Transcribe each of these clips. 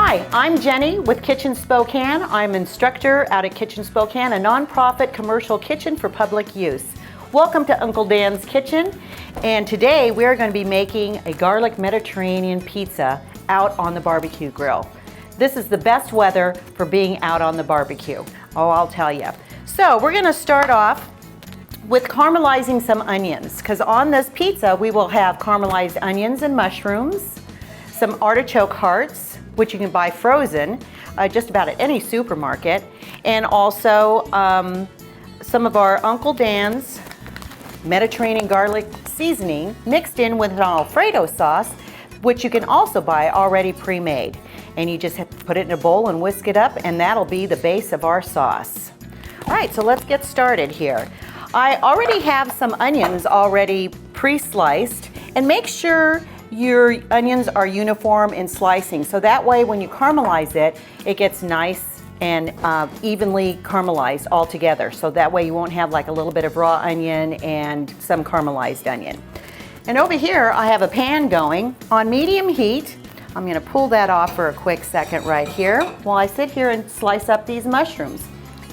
Hi, I'm Jenny with Kitchen Spokane. I'm instructor out at Kitchen Spokane, a nonprofit commercial kitchen for public use. Welcome to Uncle Dan's Kitchen, and today we're going to be making a garlic Mediterranean pizza out on the barbecue grill. This is the best weather for being out on the barbecue. Oh, I'll tell you. So we're going to start off with caramelizing some onions, because on this pizza we will have caramelized onions and mushrooms, some artichoke hearts, which you can buy frozen just about at any supermarket, and also some of our Uncle Dan's Mediterranean garlic seasoning mixed in with an Alfredo sauce, which you can also buy already pre-made. And you just have to put it in a bowl and whisk it up, and that'll be the base of our sauce. All right, so let's get started here. I already have some onions already pre-sliced, and make sure your onions are uniform in slicing, so that way when you caramelize it, it gets nice and evenly caramelized all together. So that way you won't have like a little bit of raw onion and some caramelized onion. And over here I have a pan going on medium heat. I'm going to pull that off for a quick second right here while I sit here and slice up these mushrooms.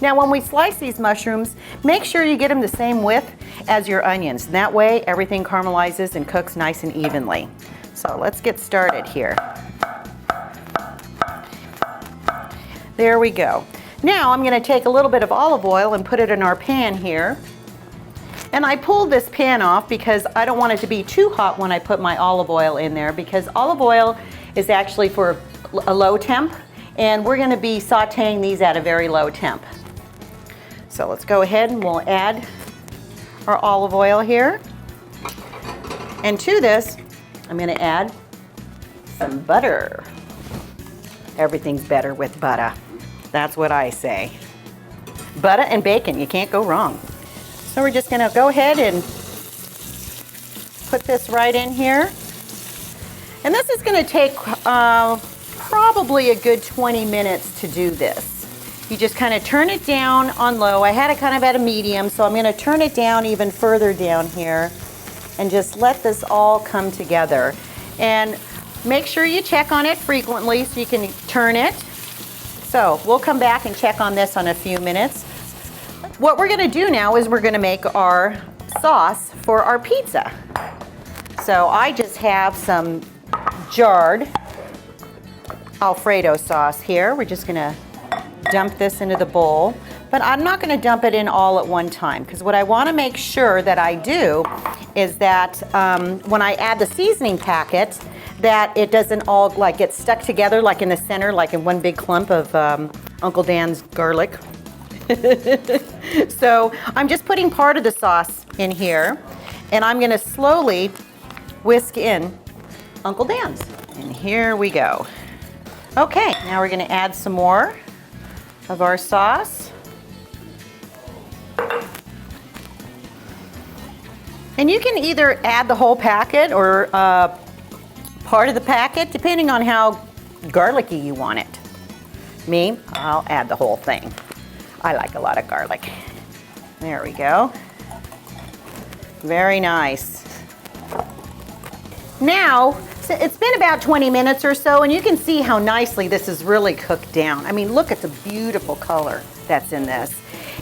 Now when we slice these mushrooms, make sure you get them the same width as your onions. And that way everything caramelizes and cooks nice and evenly. So let's get started here. There we go. Now I'm going to take a little bit of olive oil and put it in our pan here. And I pulled this pan off because I don't want it to be too hot when I put my olive oil in there, because olive oil is actually for a low temp, and we're going to be sauteing these at a very low temp. So let's go ahead and we'll add our olive oil here. And to this, I'm going to add some butter. Everything's better with butter. That's what I say. Butter and bacon, you can't go wrong. So we're just going to go ahead and put this right in here. And this is going to take probably a good 20 minutes to do this. You just kind of turn it down on low. I had it kind of at a medium, so I'm going to turn it down even further down here and just let this all come together. And make sure you check on it frequently so you can turn it. So we'll come back and check on this in a few minutes. What we're going to do now is we're going to make our sauce for our pizza. So I just have some jarred Alfredo sauce here. We're just going to dump this into the bowl, but I'm not going to dump it in all at one time, because what I want to make sure that I do is that when I add the seasoning packet, that it doesn't all like get stuck together like in the center, like in one big clump of Uncle Dan's garlic. So I'm just putting part of the sauce in here, and I'm going to slowly whisk in Uncle Dan's. And here we go. Okay, now we're going to add some more of our sauce. And you can either add the whole packet or part of the packet, depending on how garlicky you want it. Me, I'll add the whole thing. I like a lot of garlic. There we go. Very nice. Now, so it's been about 20 minutes or so, and you can see how nicely this is really cooked down. I mean, look at the beautiful color that's in this.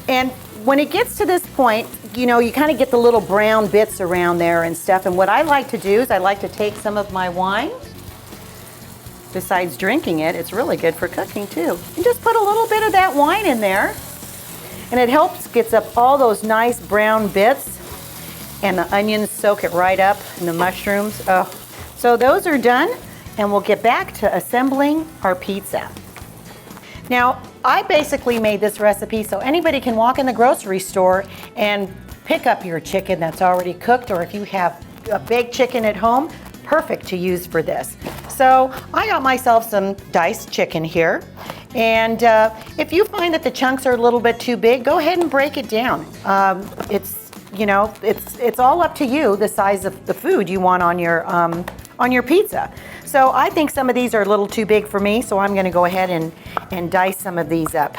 And when it gets to this point, you know, you kind of get the little brown bits around there and stuff. And what I like to do is I like to take some of my wine. Besides drinking it, it's really good for cooking too. And just put a little bit of that wine in there. And it helps, gets up all those nice brown bits. And the onions soak it right up, and the mushrooms. Oh. So those are done, and we'll get back to assembling our pizza. Now, I basically made this recipe so anybody can walk in the grocery store and pick up your chicken that's already cooked, or if you have a baked chicken at home, perfect to use for this. So I got myself some diced chicken here, and if you find that the chunks are a little bit too big, go ahead and break it down. It's all up to you, the size of the food you want on your pizza. So I think some of these are a little too big for me, so I'm going to go ahead and dice some of these up.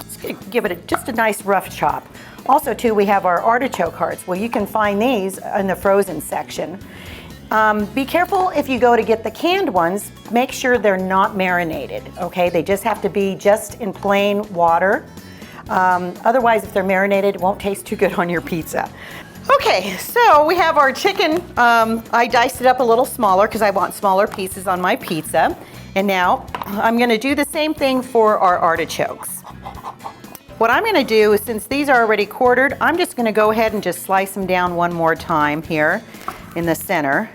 Just gonna give it just a nice rough chop. Also too, we have our artichoke hearts. Well, you can find these in the frozen section. Be careful if you go to get the canned ones, make sure they're not marinated, okay? They just have to be just in plain water. Otherwise, if they're marinated, it won't taste too good on your pizza. Okay, so we have our chicken. I diced it up a little smaller because I want smaller pieces on my pizza. And now I'm gonna do the same thing for our artichokes. What I'm gonna do is, since these are already quartered, I'm just gonna go ahead and just slice them down one more time here in the center.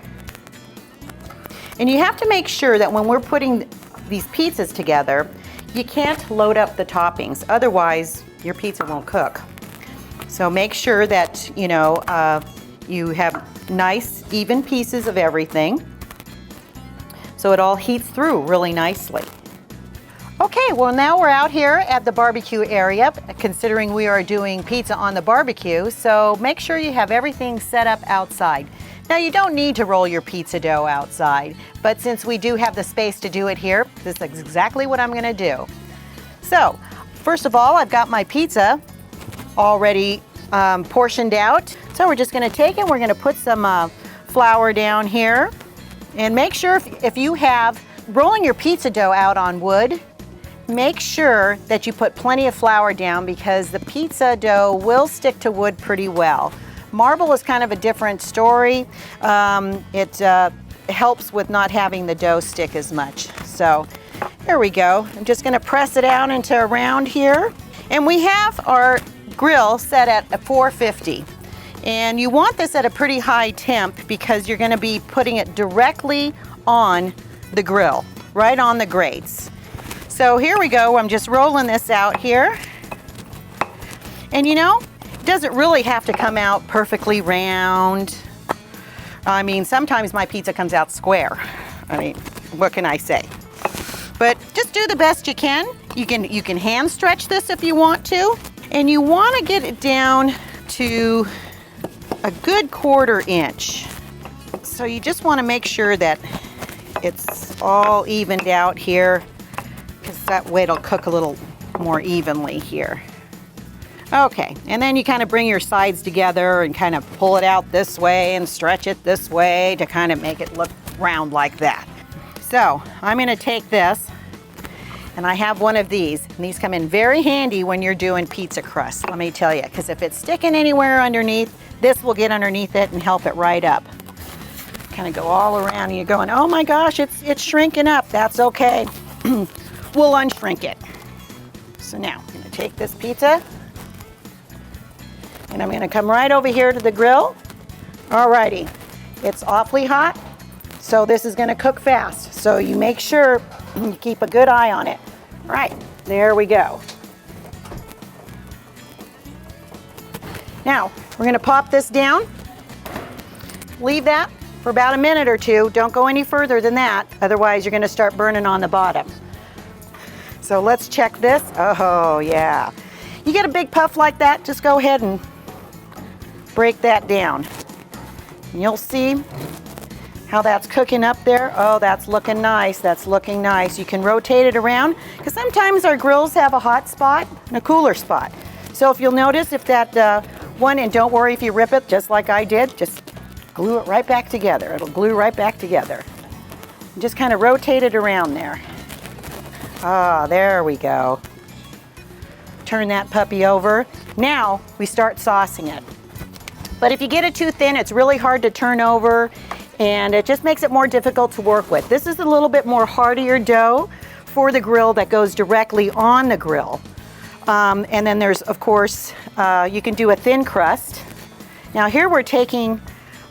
And you have to make sure that when we're putting these pizzas together, you can't load up the toppings, otherwise your pizza won't cook. So make sure that, you know, you have nice, even pieces of everything so it all heats through really nicely. Okay, well now we're out here at the barbecue area, considering we are doing pizza on the barbecue, so make sure you have everything set up outside. Now you don't need to roll your pizza dough outside, but since we do have the space to do it here, this is exactly what I'm gonna do. So, first of all, I've got my pizza already portioned out. So we're just gonna take it, we're gonna put some flour down here. And make sure if you have rolling your pizza dough out on wood, make sure that you put plenty of flour down because the pizza dough will stick to wood pretty well. Marble is kind of a different story. It helps with not having the dough stick as much. So here we go. I'm just gonna press it out into a round here. And we have our grill set at 450. And you want this at a pretty high temp because you're gonna be putting it directly on the grill, right on the grates. So here we go, I'm just rolling this out here. And you know, it doesn't really have to come out perfectly round. I mean, sometimes my pizza comes out square. I mean, what can I say? But just do the best you can. You can hand stretch this if you want to. And you want to get it down to a good 1/4 inch. So you just want to make sure that it's all evened out here, because that way it'll cook a little more evenly here. Okay, and then you kind of bring your sides together and kind of pull it out this way and stretch it this way to kind of make it look round like that. So I'm going to take this, and I have one of these, and these come in very handy when you're doing pizza crust, let me tell you, because if it's sticking anywhere underneath, this will get underneath it and help it right up. Kind of go all around, and you're going, oh my gosh, it's shrinking up. That's okay. We'll unshrink it. So now I'm going to take this pizza, and I'm going to come right over here to the grill. Alrighty, it's awfully hot, so this is going to cook fast. So you make sure you keep a good eye on it. Right, there we go. Now, we're gonna pop this down. Leave that for about a minute or two. Don't go any further than that, otherwise you're gonna start burning on the bottom. So let's check this. Oh yeah. You get a big puff like that, just go ahead and break that down. And you'll see how that's cooking up there. Oh, that's looking nice, that's looking nice. You can rotate it around, because sometimes our grills have a hot spot and a cooler spot. So if you'll notice, if that one, and don't worry if you rip it, just like I did, just glue it right back together. It'll glue right back together. And just kind of rotate it around there. Ah, there we go. Turn that puppy over. Now we start saucing it. But if you get it too thin, it's really hard to turn over, and it just makes it more difficult to work with. This is a little bit more heartier dough for the grill that goes directly on the grill. And then there's, of course, you can do a thin crust. Now here we're taking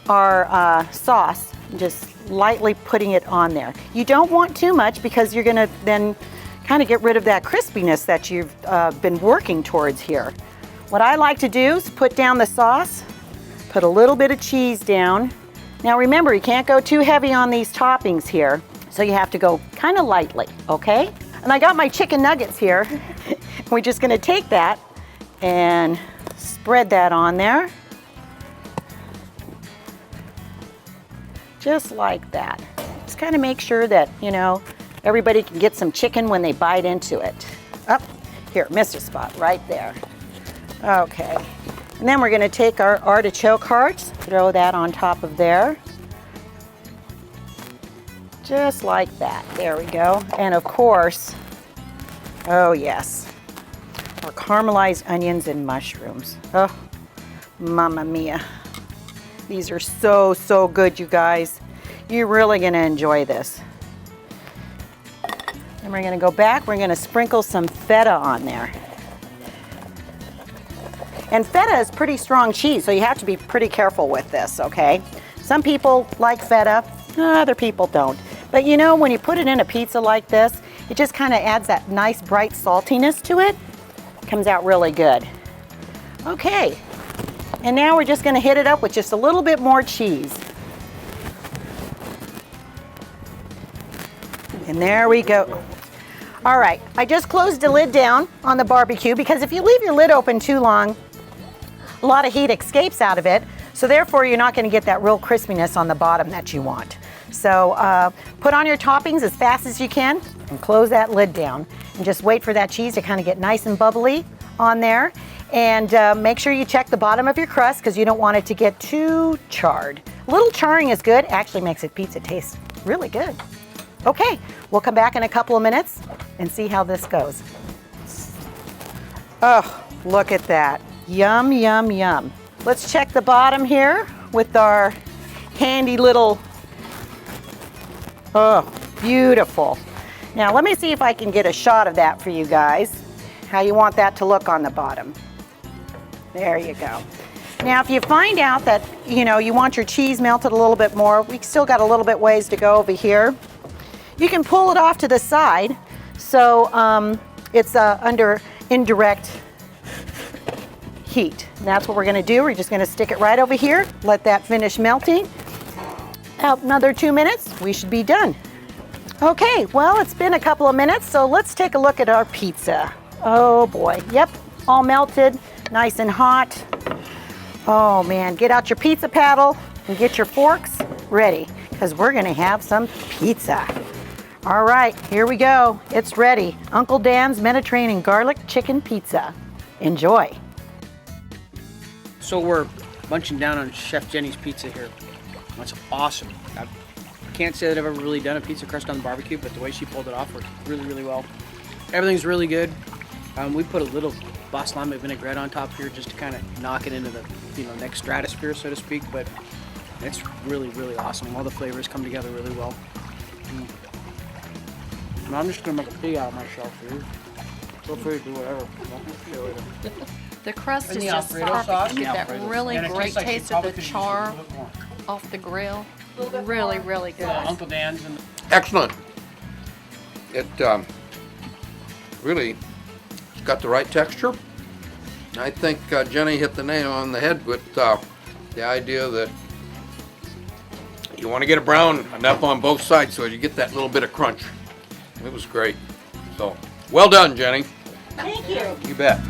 our sauce and just lightly putting it on there. You don't want too much, because you're gonna then kind of get rid of that crispiness that you've been working towards here. What I like to do is put down the sauce, put a little bit of cheese down. Now remember, you can't go too heavy on these toppings here, so you have to go kind of lightly, okay? And I got my chicken nuggets here. We're just gonna take that and spread that on there. Just like that. Just kind of make sure that, you know, everybody can get some chicken when they bite into it. Up here, missed a spot right there. Okay. And then we're gonna take our artichoke hearts, throw that on top of there. Just like that. There we go. And of course, oh yes, our caramelized onions and mushrooms. Oh, mamma mia. These are so, so good, you guys. You're really gonna enjoy this. And we're gonna go back, we're gonna sprinkle some feta on there. And feta is pretty strong cheese, so you have to be pretty careful with this, okay? Some people like feta, other people don't. But you know, when you put it in a pizza like this, it just kind of adds that nice bright saltiness to it. Comes out really good. Okay, and now we're just gonna hit it up with just a little bit more cheese. And there we go. All right, I just closed the lid down on the barbecue because if you leave your lid open too long, a lot of heat escapes out of it, so therefore you're not going to get that real crispiness on the bottom that you want. So put on your toppings as fast as you can and close that lid down and just wait for that cheese to kind of get nice and bubbly on there. And make sure you check the bottom of your crust because you don't want it to get too charred. A little charring is good, actually makes it pizza taste really good. Okay, we'll come back in a couple of minutes and see how this goes. Oh, look at that. Yum, yum, yum. Let's check the bottom here with our handy little, oh, beautiful. Now let me see if I can get a shot of that for you guys, how you want that to look on the bottom. There you go. Now if you find out that, you know, you want your cheese melted a little bit more, we still got a little bit ways to go over here. You can pull it off to the side so it's under indirect heat. And that's what we're gonna do. We're just gonna stick it right over here, let that finish melting. About another 2 minutes, we should be done. Okay, well, it's been a couple of minutes, so let's take a look at our pizza. Oh boy, yep, all melted, nice and hot. Oh man, get out your pizza paddle and get your forks ready, because we're gonna have some pizza. All right, here we go. It's ready. Uncle Dan's Mediterranean Garlic Chicken Pizza. Enjoy. So we're munching down on Chef Jenny's pizza here. That's awesome. I can't say that I've ever really done a pizza crust on the barbecue, but the way she pulled it off worked really, really well. Everything's really good. We put a little balsamic vinaigrette on top here just to kind of knock it into the next stratosphere, so to speak, but it's really, really awesome. All the flavors come together really well. And I'm just going to make a pig out of myself here. Feel free to do whatever. The crust And is the just Alfredo perfect. sauce? You get that Alfredo. really And it great tastes like taste you of the probably could use char a little bit more. off the grill. Really, really good. Uncle Dan's and Excellent. It really got the right texture. I think Jenny hit the nail on the head with the idea that you want to get it brown enough on both sides so you get that little bit of crunch. It was great. So, well done, Jenny. Thank you. You bet.